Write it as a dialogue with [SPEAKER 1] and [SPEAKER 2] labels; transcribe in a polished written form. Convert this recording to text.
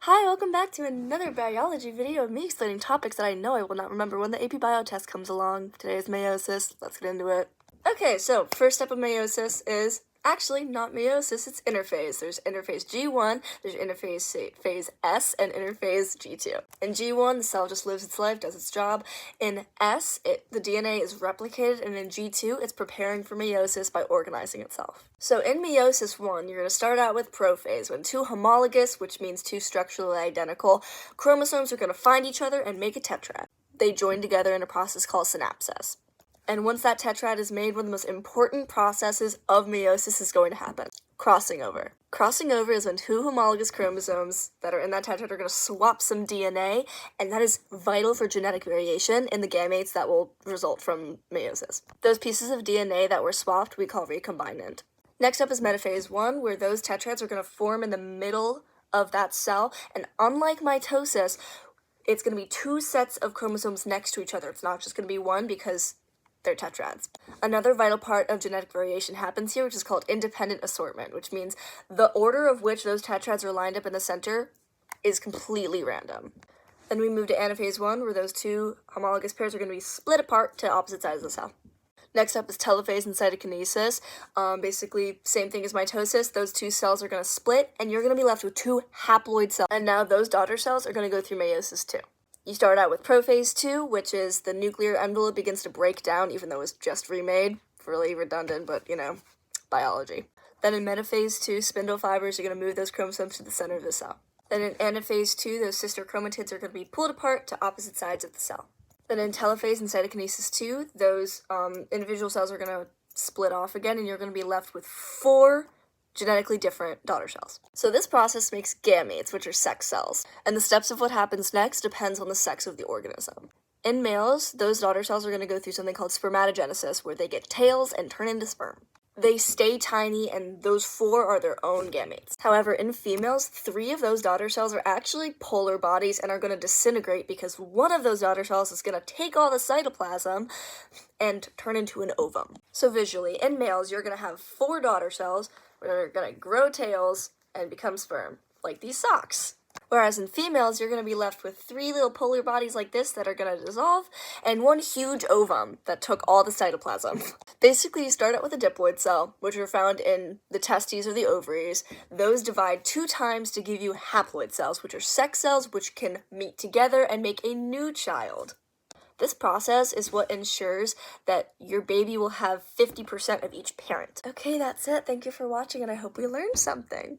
[SPEAKER 1] Hi, welcome back to another biology video of me explaining topics that I know I will not remember when the AP Bio test comes along. Today is meiosis. Let's get into it. Okay, so first step of meiosis is actually not meiosis, it's interphase. There's interphase G1, there's interphase phase S, and interphase G2. In G1, the cell just lives its life, does its job. In S, the DNA is replicated, and in G2, it's preparing for meiosis by organizing itself. So in meiosis 1, you're going to start out with prophase, when two homologous, which means two structurally identical, chromosomes are going to find each other and make a tetrad. They join together in a process called synapsis. And once that tetrad is made, one of the most important processes of meiosis is going to happen. Crossing over. Crossing over is when two homologous chromosomes that are in that tetrad are going to swap some DNA, and that is vital for genetic variation in the gametes that will result from meiosis. Those pieces of DNA that were swapped we call recombinant. Next up is metaphase 1, where those tetrads are going to form in the middle of that cell, and unlike mitosis, it's going to be two sets of chromosomes next to each other. It's not just going to be one because they're tetrads. Another vital part of genetic variation happens here, which is called independent assortment, which means the order of which those tetrads are lined up in the center is completely random. Then we move to anaphase 1, where those two homologous pairs are going to be split apart to opposite sides of the cell. Next up is telophase and cytokinesis. Basically, same thing as mitosis. Those two cells are going to split, and you're going to be left with two haploid cells. And now those daughter cells are going to go through meiosis too. You start out with prophase 2, which is the nuclear envelope begins to break down, even though it's just remade. Really redundant, but, biology. Then in metaphase 2, spindle fibers are going to move those chromosomes to the center of the cell. Then in anaphase 2, those sister chromatids are going to be pulled apart to opposite sides of the cell. Then in telophase and cytokinesis 2, those individual cells are going to split off again, and you're going to be left with 4 genetically different daughter cells. So this process makes gametes, which are sex cells, and the steps of what happens next depends on the sex of the organism. In males, those daughter cells are going to go through something called spermatogenesis, where they get tails and turn into sperm. They stay tiny, and those 4 are their own gametes. However, in females, 3 of those daughter cells are actually polar bodies and are going to disintegrate because one of those daughter cells is going to take all the cytoplasm and turn into an ovum. So visually, in males, you're going to have 4 daughter cells that are going to grow tails and become sperm, like these socks. Whereas in females, you're going to be left with 3 little polar bodies like this that are going to dissolve, and 1 huge ovum that took all the cytoplasm. Basically, you start out with a diploid cell, which are found in the testes or the ovaries. Those divide 2 times to give you haploid cells, which are sex cells which can meet together and make a new child. This process is what ensures that your baby will have 50% of each parent. Okay, that's it. Thank you for watching, and I hope we learned something.